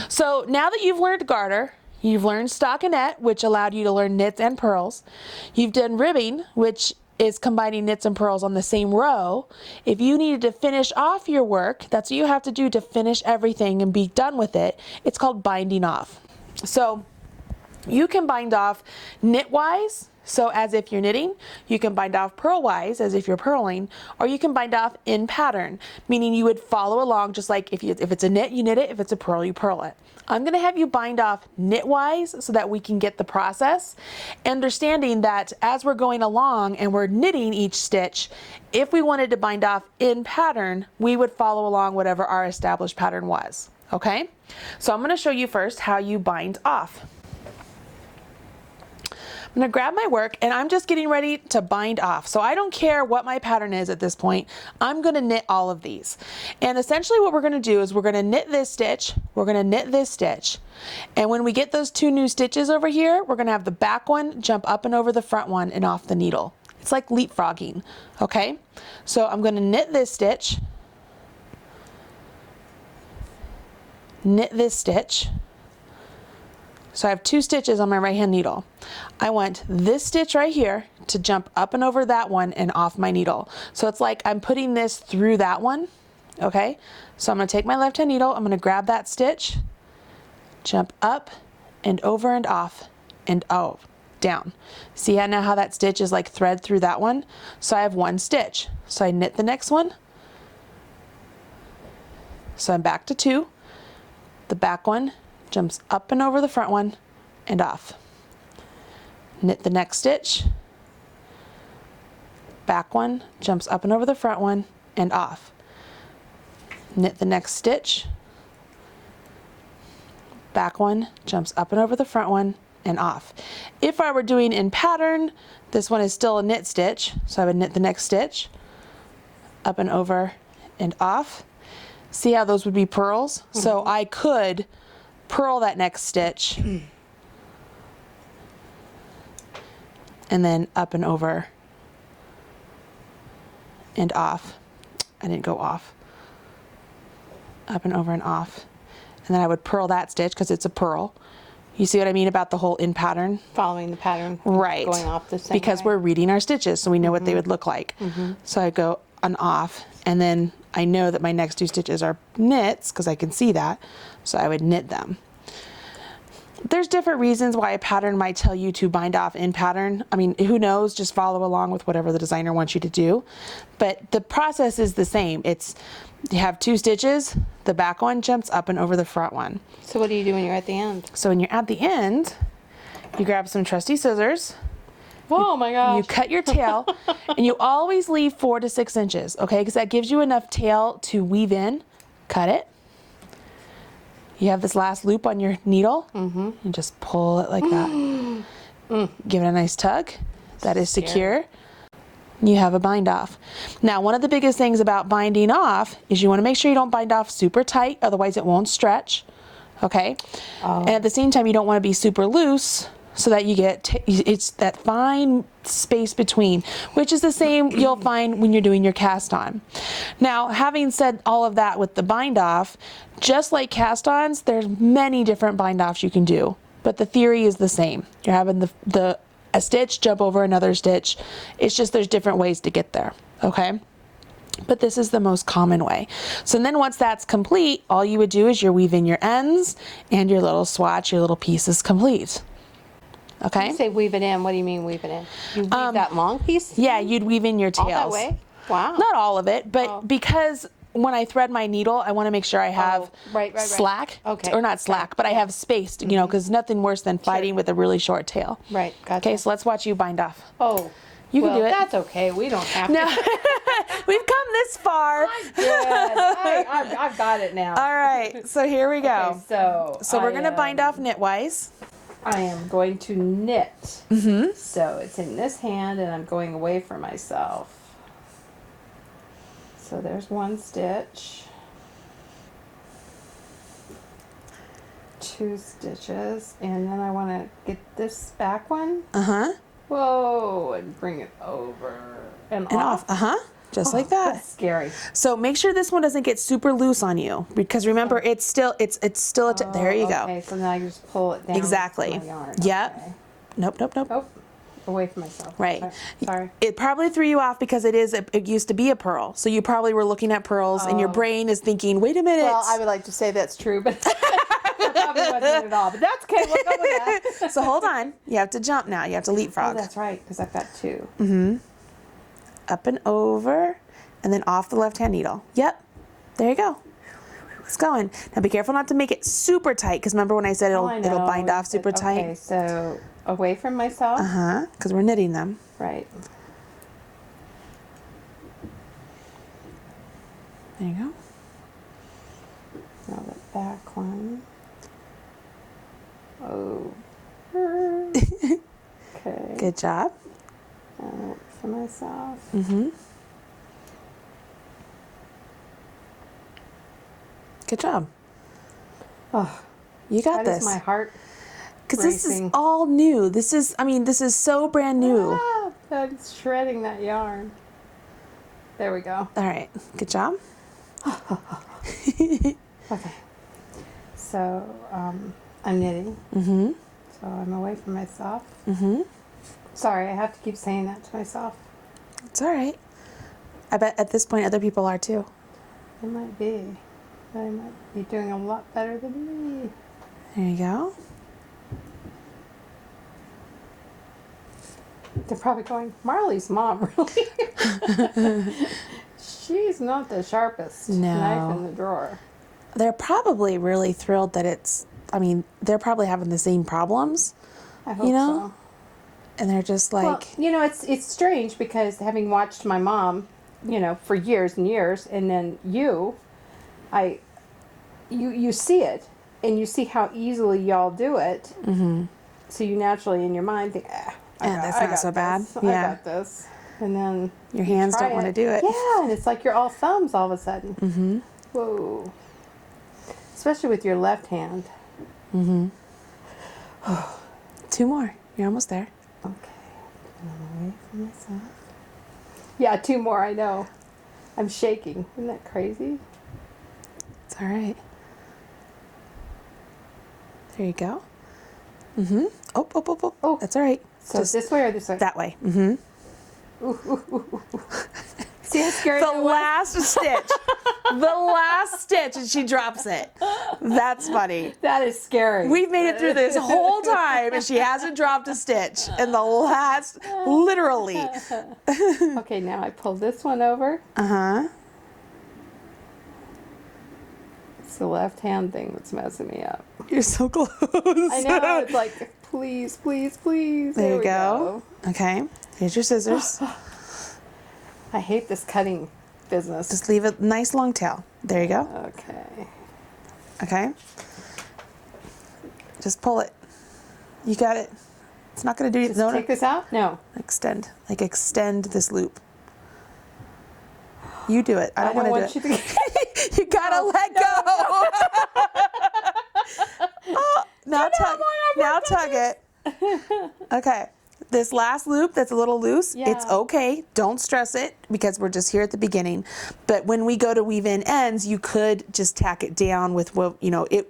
So now that you've learned garter, you've learned stockinette, which allowed you to learn knits and purls. You've done ribbing, which is combining knits and purls on the same row. If you needed to finish off your work, that's what you have to do to finish everything and be done with it. It's called binding off. So you can bind off knitwise, so as if you're knitting. You can bind off purlwise, as if you're purling, or you can bind off in pattern, meaning you would follow along just like if it's a knit, you knit it, if it's a purl, you purl it. I'm going to have you bind off knitwise so that we can get the process, understanding that as we're going along and we're knitting each stitch, if we wanted to bind off in pattern, we would follow along whatever our established pattern was. Okay? So I'm going to show you first how you bind off. I'm going to grab my work and I'm just getting ready to bind off. So I don't care what my pattern is at this point. I'm going to knit all of these. And essentially what we're going to do is we're going to knit this stitch, we're going to knit this stitch. And when we get those 2 new stitches over here, we're going to have the back one jump up and over the front one and off the needle. It's like leapfrogging, okay? So I'm going to knit this stitch, knit this stitch. So I have 2 stitches on my right hand needle. I want this stitch right here to jump up and over that one and off my needle. So it's like I'm putting this through that one, okay? So I'm gonna take my left hand needle, I'm gonna grab that stitch, jump up and over and off and down. See how now how that stitch is like thread through that one? So I have 1 stitch. So I knit the next one. So I'm back to 2. The back one jumps up and over the front one and off. Knit the next stitch. Back one jumps up and over the front one and off. Knit the next stitch. Back one jumps up and over the front one and off. If I were doing in pattern, this one is still a knit stitch, so I would knit the next stitch, up and over and off. See how those would be purls? So I could purl that next stitch and then up and over and off. I didn't go off. Up and over and off. And then I would purl that stitch because it's a purl. You see what I mean about the whole in pattern? Following the pattern. Right. Going off the same because way. we're reading our stitches, so we know what they would look like. So I go on off, and then I know that my next 2 stitches are knits because I can see that. So I would knit them. There's different reasons why a pattern might tell you to bind off in pattern. I mean, who knows? Just follow along with whatever the designer wants you to do. But the process is the same. It's you have 2 stitches, the back one jumps up and over the front one. So what do you do when you're at the end? So when you're at the end, you grab some trusty scissors. Oh my gosh. You cut your tail, and you always leave 4 to 6 inches, okay? Because that gives you enough tail to weave in. Cut it. You have this last loop on your needle, and just pull it like that. Give it a nice tug. That is secure. You have a bind off. Now, one of the biggest things about binding off is you want to make sure you don't bind off super tight, otherwise it won't stretch, okay? And at the same time, you don't want to be super loose so that you get, it's that fine space between, which is the same you'll find when you're doing your cast on. Now, having said all of that with the bind off, just like cast ons, there's many different bind offs you can do, but the theory is the same. You're having a stitch jump over another stitch. It's just there's different ways to get there, okay? But this is the most common way. So then once that's complete, all you would do is you're weaving your ends and your little swatch, your little piece is complete. Okay. You say weave it in. What do you mean weave it in? You weave that long piece? Yeah, you'd weave in your tails. All that way? Wow. Not all of it, but because when I thread my needle, I want to make sure I have right. slack. Okay. Or not slack, but I have spaced, you know, because nothing worse than fighting with a really short tail. Right, gotcha. Okay, so let's watch you bind off. Oh. You can do it. That's okay. We don't have No. to. We've come this far. Good. I've got it now. All right, so here we go. Okay, So we're going to bind off knitwise. I am going to knit. Mm-hmm. So it's in this hand and I'm going away from myself. So there's one stitch. 2 stitches. And then I want to get this back one. Uh-huh. Whoa, and bring it over and off. Uh-huh. Just like that. That's scary. So make sure this one doesn't get super loose on you, because remember it's still there you go. Okay, so now I just pull it down. Exactly. With my yarn. Yep. Okay. Nope. Oh, away from myself. Right. Sorry. It probably threw you off because it used to be a purl. So you probably were looking at purls and your brain is thinking, wait a minute. Well, I would like to say that's true, but that probably wasn't at all. But that's okay. We'll go with that. So hold on. You have to jump now. You have to leapfrog. Oh, that's right, because I've got 2. Mm-hmm. Up and over, and then off the left-hand needle. Yep. There you go. It's going. Now be careful not to make it super tight, because remember when I said it'll bind off super tight? Okay, so away from myself. Uh-huh, because we're knitting them. Right. There you go. Now the back one. Oh. Okay. Good job. And for myself. Mm-hmm. Good job. Oh, you got that this. is my heart. Because this is all new. This is so brand new. Ah, I'm shredding that yarn. There we go. All right. Good job. Okay. So I'm knitting. Mm-hmm. So I'm away from myself. Mm-hmm. Sorry, I have to keep saying that to myself. It's all right. I bet at this point other people are too. It might be. They might be doing a lot better than me. There you go. They're probably going, Marley's mom, really? She's not the sharpest knife in the drawer. They're probably really thrilled that they're probably having the same problems. I hope so. And they're just like... Well, it's strange because having watched my mom, for years and years, and then you see it, and you see how easily y'all do it. Mm-hmm. So you naturally, in your mind, think, that's not so bad. Yeah. I got this. And then your hands don't want to do it. Yeah, and it's like you're all thumbs all of a sudden. Mm-hmm. Whoa. Especially with your left hand. Mm-hmm. 2 more. You're almost there. Okay. I'm away from myself. Yeah, 2 more, I know. I'm shaking. Isn't that crazy? It's all right. There you go. Mm-hmm. Oh. That's all right. So just this way or this way? That way. Mm-hmm. See how scary the last stitch. The last stitch, and she drops it. That's funny. That is scary. We've made it through this whole time, and she hasn't dropped a stitch. And the last, literally. Okay, now I pull this one over. Uh-huh. It's the left hand thing that's messing me up. You're so close. I know. It's like, please, please, please. There you go. Okay. Here's your scissors. I hate this cutting business. Just leave a nice long tail. There you go. Okay. Okay. Just pull it. You got it. It's not going to do it. Just take this out? No. Extend. Extend this loop. You do it. I don't want to do it. You gotta let go. Oh, now tug it. Okay. This last loop that's a little loose, it's okay. Don't stress it because we're just here at the beginning. But when we go to weave in ends, you could just tack it down with,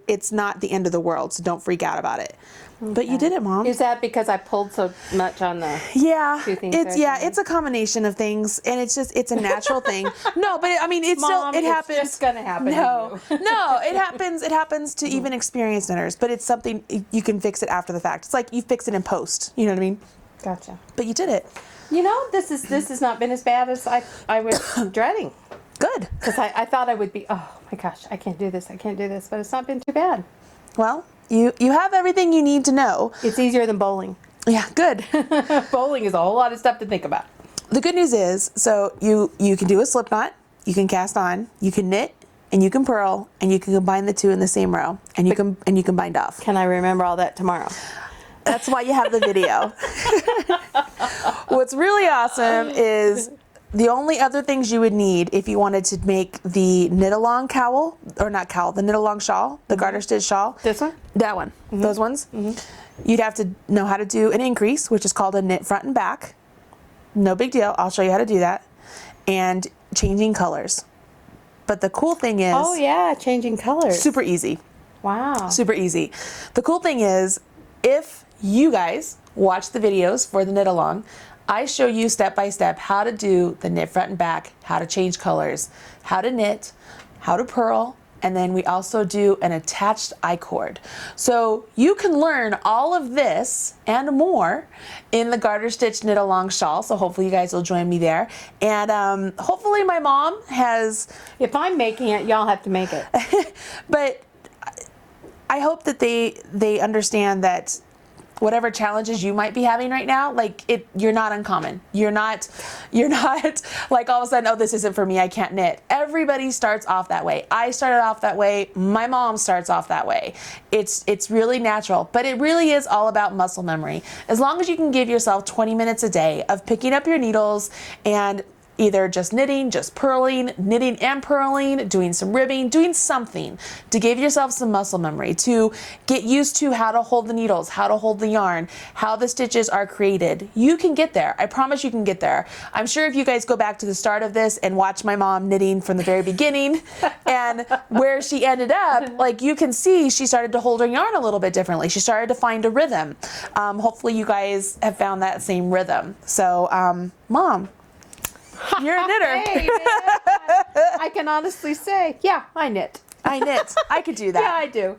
it's not the end of the world, so don't freak out about it. But you did it, Mom. Is that because I pulled so much on the Yeah, two things it's there? it's a combination of things, and it's a natural thing. No, but I mean, it's Mom, still it happens. It's just gonna happen. No, to you. no, it happens. It happens to even experienced knitters, but it's something you can fix it after the fact. It's like you fix it in post. You know what I mean? Gotcha. But you did it. You know, this has not been as bad as I was dreading. Good. Because I thought I would be, oh my gosh, I can't do this, but it's not been too bad. Well, you have everything you need to know. It's easier than bowling. Yeah, good. Bowling is a whole lot of stuff to think about. The good news is, so you can do a slip knot, you can cast on, you can knit, and you can purl, and you can combine the two in the same row, and you can bind off. Can I remember all that tomorrow? That's why you have the video. What's really awesome is the only other things you would need if you wanted to make the knit-along cowl, or not cowl, the knit-along shawl, the garter stitch shawl. This one? That one. Those ones. You'd have to know how to do an increase, which is called a knit front and back. No big deal. I'll show you how to do that. And changing colors. But the cool thing is... Oh yeah, changing colors. Super easy. Wow. Super easy. The cool thing is, if you guys watch the videos for the knit along, I show you step by step how to do the knit front and back, how to change colors, how to knit, how to purl, and then we also do an attached I-cord. So you can learn all of this and more in the garter stitch knit along shawl. So hopefully you guys will join me there. And hopefully my mom has... If I'm making it, y'all have to make it. But I hope that they understand that whatever challenges you might be having right now, like you're not uncommon. You're not like all of a sudden, oh, this isn't for me, I can't knit. Everybody starts off that way. I started off that way. My mom starts off that way. It's really natural, but it really is all about muscle memory. As long as you can give yourself 20 minutes a day of picking up your needles and either just knitting, just purling, knitting and purling, doing some ribbing, doing something to give yourself some muscle memory, to get used to how to hold the needles, how to hold the yarn, how the stitches are created. You can get there. I promise you can get there. I'm sure if you guys go back to the start of this and watch my mom knitting from the very beginning and where she ended up, like you can see she started to hold her yarn a little bit differently. She started to find a rhythm. Hopefully you guys have found that same rhythm. So, Mom, you're a knitter. Hey, I can honestly say, yeah, I knit. I knit. I could do that. Yeah, I do.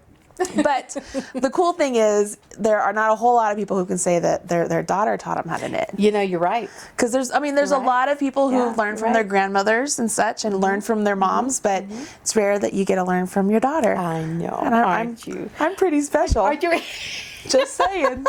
But the cool thing is there are not a whole lot of people who can say that their daughter taught them how to knit. You know, you're right. Because there's a lot of people who learn from their grandmothers and such and learn from their moms, but it's rare that you get to learn from your daughter. I know. And Aren't you? I'm pretty special. Aren't you? Just saying.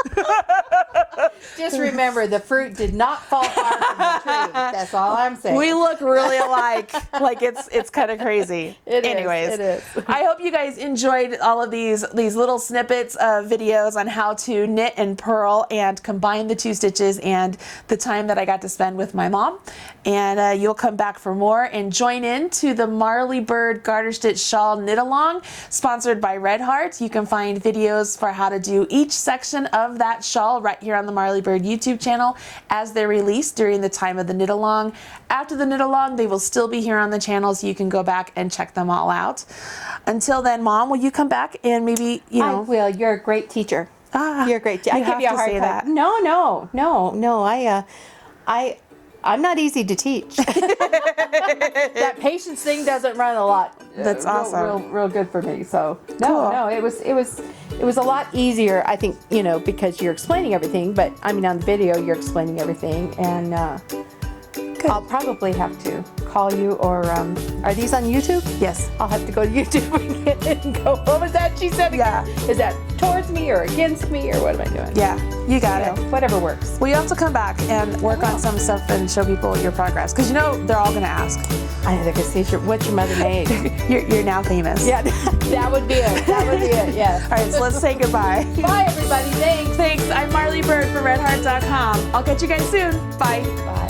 Just remember, the fruit did not fall far from the tree. That's all I'm saying. We look really alike. Like it's kind of crazy. Anyways, it is. I hope you guys enjoyed all of these little snippets of videos on how to knit and purl and combine the two stitches and the time that I got to spend with my mom. And you'll come back for more and join in to the Marley Bird Garter Stitch Shawl Knit Along, sponsored by Red Heart. You can find videos for how to do each section of that shawl right here on the Marley Bird YouTube channel as they're released during the time of the knit along. After the knit along, they will still be here on the channel, so you can go back and check them all out. Until then, Mom, will you come back and maybe, I will. You're a great teacher. You're a great teacher. I give you a hard time. That. No. I'm not easy to teach. That patience thing doesn't run a lot. That's awesome. Real good for me. So Cool. it was a lot easier. I think because you're explaining everything. But I mean, on the video you're explaining everything, and I'll probably have to call you. Or are these on YouTube? Yes. I'll have to go to YouTube and go. What was that she said? Yeah. Is that towards me or against me or what am I doing? Yeah, you got it. Whatever works. Well, you have to come back and work on some stuff and show people your progress, because they're all going to ask. I think I see what's your mother made. You're now famous. Yeah, that would be it. Yes. All right, so let's say goodbye. Bye, everybody. Thanks. Thanks. I'm Marley Bird for redheart.com. I'll catch you guys soon. Bye. Bye.